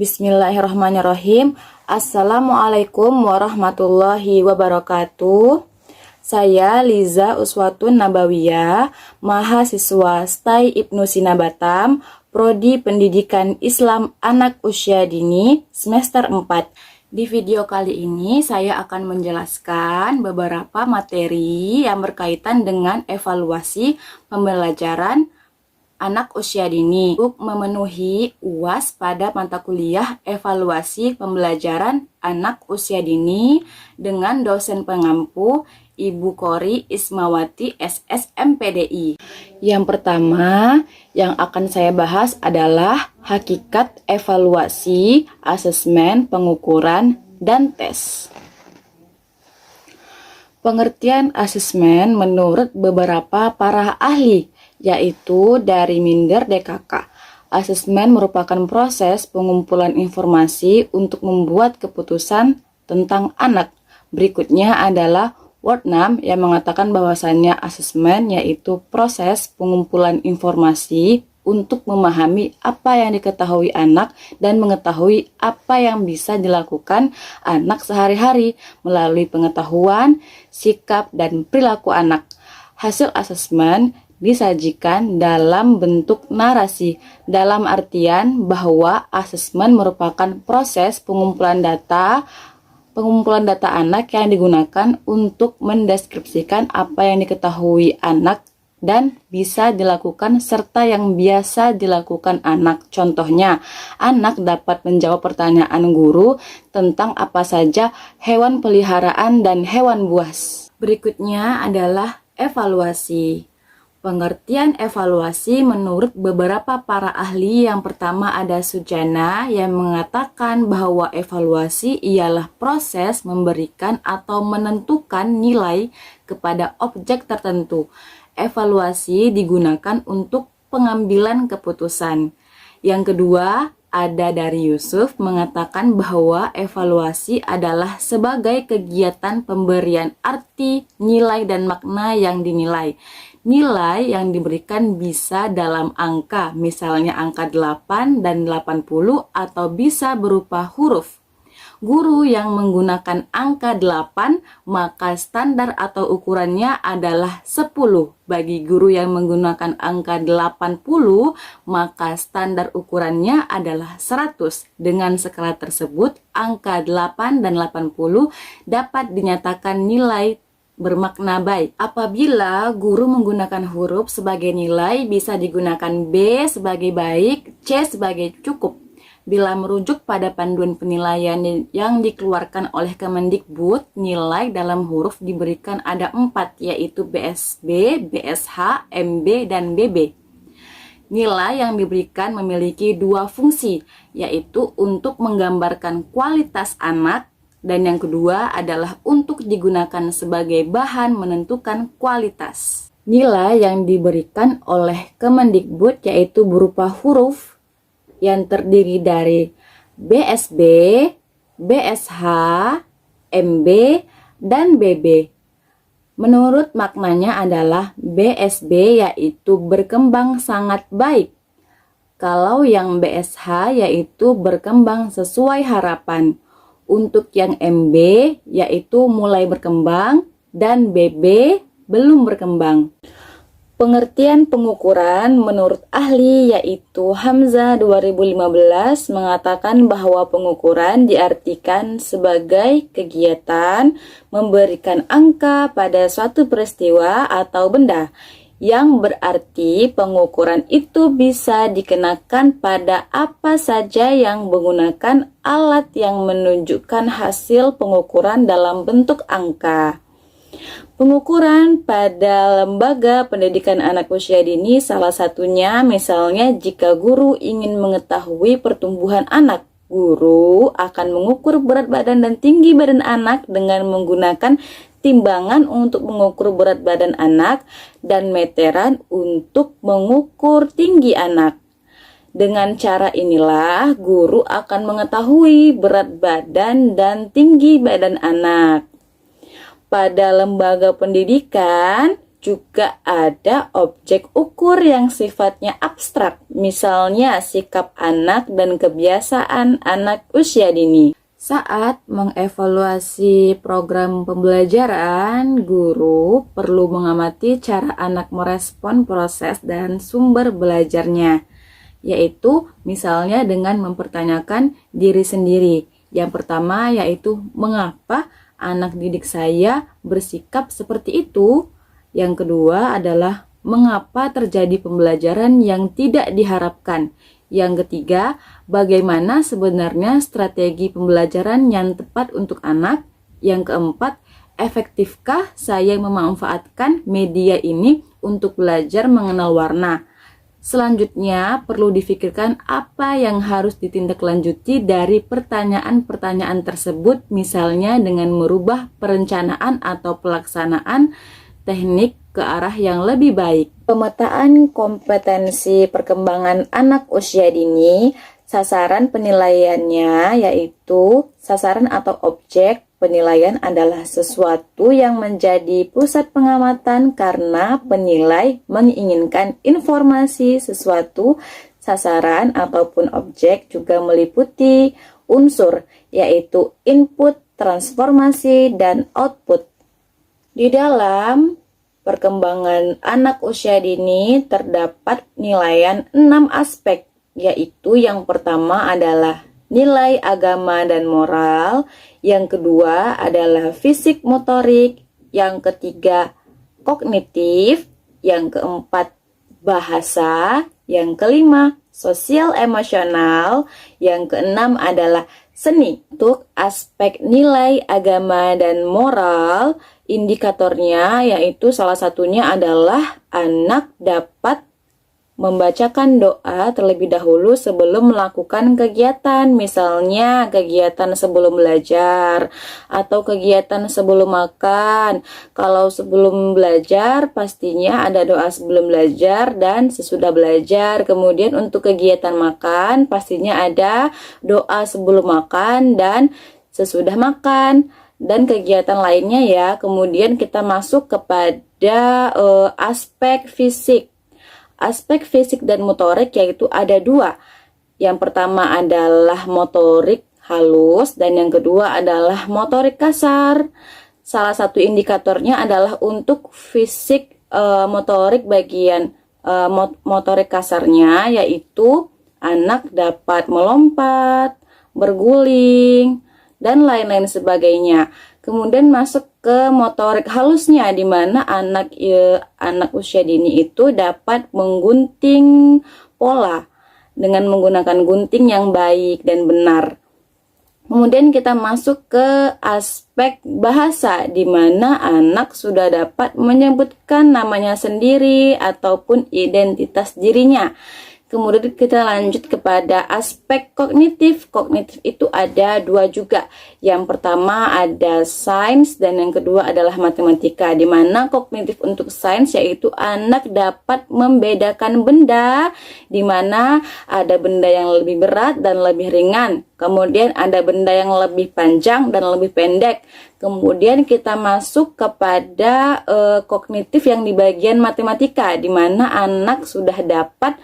Bismillahirrahmanirrahim. Assalamualaikum warahmatullahi wabarakatuh. Saya Liza Uswatun Nabawiyah, mahasiswa STAI Ibnu Sina Batam, Prodi Pendidikan Islam Anak Usia Dini, semester 4. Di video kali ini saya akan menjelaskan beberapa materi yang berkaitan dengan evaluasi pembelajaran anak usia dini untuk memenuhi UAS pada mata kuliah evaluasi pembelajaran anak usia dini dengan dosen pengampu Ibu Kori Ismawati SSMPDI. Yang pertama yang akan saya bahas adalah hakikat evaluasi, asesmen, pengukuran, dan tes. Pengertian asesmen menurut beberapa para ahli, yaitu dari Minder DKK. Asesmen merupakan proses pengumpulan informasi untuk membuat keputusan tentang anak. Berikutnya adalah Wordnam yang mengatakan bahwasannya asesmen yaitu proses pengumpulan informasi untuk memahami apa yang diketahui anak dan mengetahui apa yang bisa dilakukan anak sehari-hari melalui pengetahuan, sikap, dan perilaku anak. Hasil asesmen disajikan dalam bentuk narasi, dalam artian bahwa asesmen merupakan proses pengumpulan data anak yang digunakan untuk mendeskripsikan apa yang diketahui anak dan bisa dilakukan serta yang biasa dilakukan anak. Contohnya, anak dapat menjawab pertanyaan guru tentang apa saja hewan peliharaan dan hewan buas. Berikutnya adalah evaluasi. Pengertian evaluasi menurut beberapa para ahli, yang pertama ada Sujana yang mengatakan bahwa evaluasi ialah proses memberikan atau menentukan nilai kepada objek tertentu. Evaluasi digunakan untuk pengambilan keputusan. Yang kedua ada dari Yusuf mengatakan bahwa evaluasi adalah sebagai kegiatan pemberian arti, nilai, dan makna yang dinilai. Nilai yang diberikan bisa dalam angka, misalnya angka 8 dan 80, atau bisa berupa huruf. Guru yang menggunakan angka 8, maka standar atau ukurannya adalah 10. Bagi guru yang menggunakan angka 80, maka standar ukurannya adalah 100. Dengan skala tersebut, angka 8 dan 80 dapat dinyatakan nilai bermakna baik. Apabila guru menggunakan huruf sebagai nilai, bisa digunakan B sebagai baik, C sebagai cukup. Bila merujuk pada panduan penilaian yang dikeluarkan oleh Kemendikbud, nilai dalam huruf diberikan ada 4, yaitu BSB, BSH, MB, dan BB. Nilai yang diberikan memiliki 2 fungsi, yaitu untuk menggambarkan kualitas anak, dan yang kedua adalah untuk digunakan sebagai bahan menentukan kualitas. Nilai yang diberikan oleh Kemendikbud yaitu berupa huruf yang terdiri dari BSB, BSH, MB, dan BB. Menurut maknanya adalah BSB yaitu berkembang sangat baik. Kalau yang BSH yaitu berkembang sesuai harapan. Untuk yang MB yaitu mulai berkembang dan BB belum berkembang. Pengertian pengukuran menurut ahli yaitu Hamzah 2015 mengatakan bahwa pengukuran diartikan sebagai kegiatan memberikan angka pada suatu peristiwa atau benda, yang berarti pengukuran itu bisa dikenakan pada apa saja yang menggunakan alat yang menunjukkan hasil pengukuran dalam bentuk angka. Pengukuran pada lembaga pendidikan anak usia dini salah satunya misalnya jika guru ingin mengetahui pertumbuhan anak, guru akan mengukur berat badan dan tinggi badan anak dengan menggunakan timbangan untuk mengukur berat badan anak dan meteran untuk mengukur tinggi anak. Dengan cara inilah guru akan mengetahui berat badan dan tinggi badan anak. Pada lembaga pendidikan juga ada objek ukur yang sifatnya abstrak, misalnya sikap anak dan kebiasaan anak usia dini. Saat mengevaluasi program pembelajaran, guru perlu mengamati cara anak merespon proses dan sumber belajarnya, yaitu misalnya dengan mempertanyakan diri sendiri. Yang pertama yaitu mengapa anak didik saya bersikap seperti itu. Yang kedua adalah mengapa terjadi pembelajaran yang tidak diharapkan. Yang ketiga, bagaimana sebenarnya strategi pembelajaran yang tepat untuk anak. Yang keempat, efektifkah saya memanfaatkan media ini untuk belajar mengenal warna. Selanjutnya, perlu difikirkan apa yang harus ditindaklanjuti dari pertanyaan-pertanyaan tersebut, misalnya dengan merubah perencanaan atau pelaksanaan teknik ke arah yang lebih baik. Pemetaan kompetensi perkembangan anak usia dini, sasaran penilaiannya yaitu sasaran atau objek penilaian adalah sesuatu yang menjadi pusat pengamatan karena penilai menginginkan informasi sesuatu. Sasaran ataupun objek juga meliputi unsur yaitu input, transformasi, dan output. Di dalam perkembangan anak usia dini terdapat nilaian 6 aspek, yaitu yang pertama adalah nilai agama dan moral, yang kedua adalah fisik motorik, yang ketiga kognitif, yang keempat bahasa, yang kelima sosial emosional, yang keenam adalah seni. Untuk aspek nilai agama dan moral, indikatornya yaitu salah satunya adalah anak dapat membacakan doa terlebih dahulu sebelum melakukan kegiatan, misalnya kegiatan sebelum belajar atau kegiatan sebelum makan. Kalau sebelum belajar pastinya ada doa sebelum belajar dan sesudah belajar. Kemudian untuk kegiatan makan pastinya ada doa sebelum makan dan sesudah makan, dan kegiatan lainnya ya. Kemudian kita masuk kepada aspek fisik. Aspek fisik dan motorik yaitu ada dua. Yang pertama adalah motorik halus dan yang kedua adalah motorik kasar. Salah satu indikatornya adalah untuk fisik motorik bagian motorik kasarnya yaitu anak dapat melompat, berguling, dan lain-lain sebagainya. Kemudian masuk ke motorik halusnya, di mana anak usia dini itu dapat menggunting pola dengan menggunakan gunting yang baik dan benar. Kemudian kita masuk ke aspek bahasa, di mana anak sudah dapat menyebutkan namanya sendiri ataupun identitas dirinya. Kemudian kita lanjut kepada aspek kognitif. Kognitif itu ada dua juga. Yang pertama ada sains dan yang kedua adalah matematika. Di mana kognitif untuk sains yaitu anak dapat membedakan benda, di mana ada benda yang lebih berat dan lebih ringan. Kemudian ada benda yang lebih panjang dan lebih pendek. Kemudian kita masuk kepada kognitif yang di bagian matematika, di mana anak sudah dapat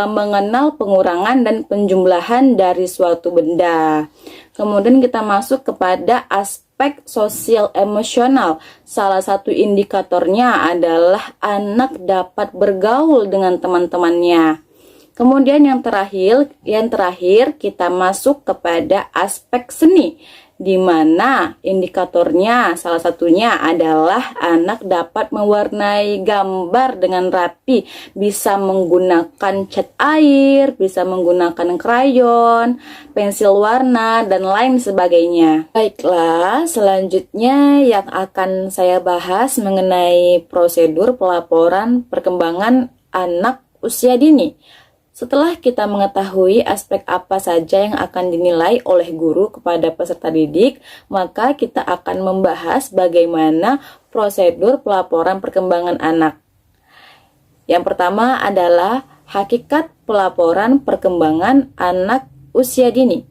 mengenal pengurangan dan penjumlahan dari suatu benda. Kemudian kita masuk kepada aspek sosial emosional. Salah satu indikatornya adalah anak dapat bergaul dengan teman-temannya. Kemudian yang terakhir kita masuk kepada aspek seni, di mana indikatornya salah satunya adalah anak dapat mewarnai gambar dengan rapi, bisa menggunakan cat air, bisa menggunakan krayon, pensil warna, dan lain sebagainya. Baiklah, selanjutnya yang akan saya bahas mengenai prosedur pelaporan perkembangan anak usia dini. Setelah kita mengetahui aspek apa saja yang akan dinilai oleh guru kepada peserta didik, maka kita akan membahas bagaimana prosedur pelaporan perkembangan anak. Yang pertama adalah hakikat pelaporan perkembangan anak usia dini.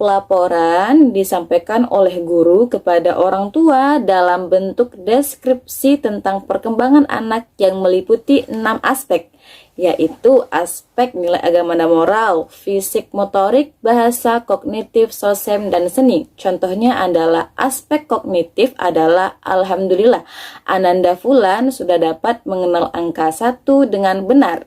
pelaporan disampaikan oleh guru kepada orang tua dalam bentuk deskripsi tentang perkembangan anak yang meliputi 6 aspek, yaitu aspek nilai agama dan moral, fisik motorik, bahasa, kognitif, sosial, dan seni. Contohnya adalah aspek kognitif adalah alhamdulillah, Ananda Fulan sudah dapat mengenal angka 1 dengan benar.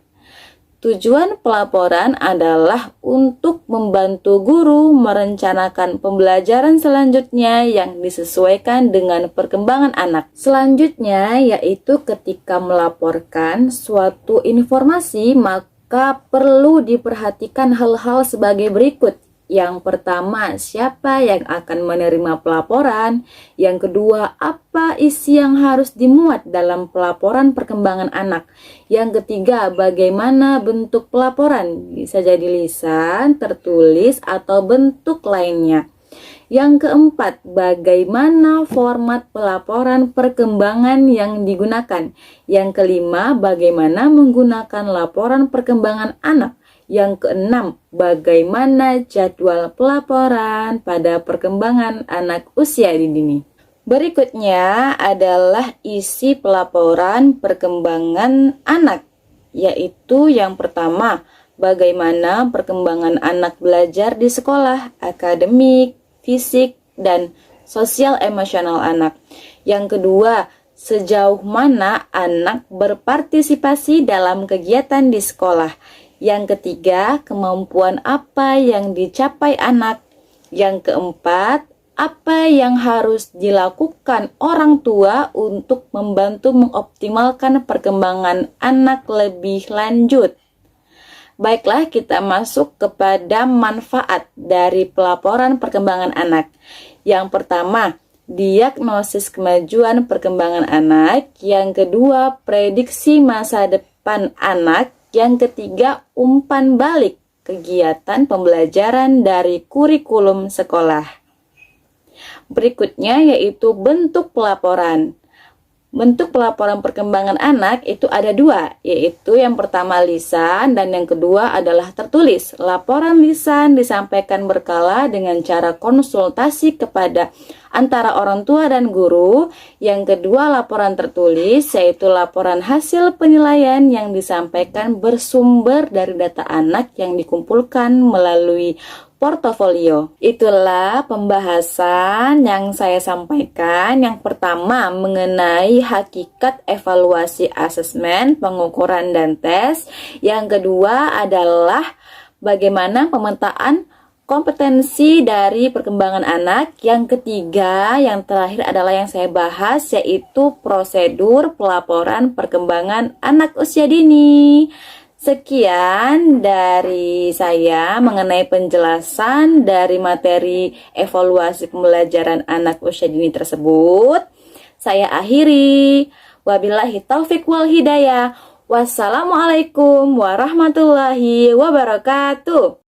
Tujuan pelaporan adalah untuk membantu guru merencanakan pembelajaran selanjutnya yang disesuaikan dengan perkembangan anak. Selanjutnya yaitu ketika melaporkan suatu informasi, maka perlu diperhatikan hal-hal sebagai berikut. Yang pertama, siapa yang akan menerima pelaporan? Yang kedua, apa isi yang harus dimuat dalam pelaporan perkembangan anak? Yang ketiga, bagaimana bentuk pelaporan? Bisa jadi lisan, tertulis, atau bentuk lainnya. Yang keempat, bagaimana format pelaporan perkembangan yang digunakan? Yang kelima, bagaimana menggunakan laporan perkembangan anak? Yang keenam, bagaimana jadwal pelaporan pada perkembangan anak usia dini. Berikutnya adalah isi pelaporan perkembangan anak, yaitu yang pertama, bagaimana perkembangan anak belajar di sekolah, akademik, fisik, dan sosial emosional anak. Yang kedua, sejauh mana anak berpartisipasi dalam kegiatan di sekolah. Yang ketiga, kemampuan apa yang dicapai anak. Yang keempat, apa yang harus dilakukan orang tua untuk membantu mengoptimalkan perkembangan anak lebih lanjut. Baiklah, kita masuk kepada manfaat dari pelaporan perkembangan anak. Yang pertama, diagnosis kemajuan perkembangan anak. Yang kedua, prediksi masa depan anak. Yang ketiga, umpan balik kegiatan pembelajaran dari kurikulum sekolah. Berikutnya yaitu bentuk pelaporan. Bentuk pelaporan perkembangan anak itu ada 2, yaitu yang pertama lisan dan yang kedua adalah tertulis. Laporan lisan disampaikan berkala dengan cara konsultasi kepada antara orang tua dan guru. Yang kedua, laporan tertulis, yaitu laporan hasil penilaian yang disampaikan bersumber dari data anak yang dikumpulkan melalui portofolio. Itulah pembahasan yang saya sampaikan. Yang pertama mengenai hakikat evaluasi asesmen, pengukuran dan tes. Yang kedua adalah bagaimana pemetaan kompetensi dari perkembangan anak. Yang ketiga, yang terakhir adalah yang saya bahas, yaitu prosedur pelaporan perkembangan anak usia dini. Sekian dari saya mengenai penjelasan dari materi evaluasi pembelajaran anak usia dini tersebut. Saya akhiri. Wabillahi taufik wal hidayah. Wassalamualaikum warahmatullahi wabarakatuh.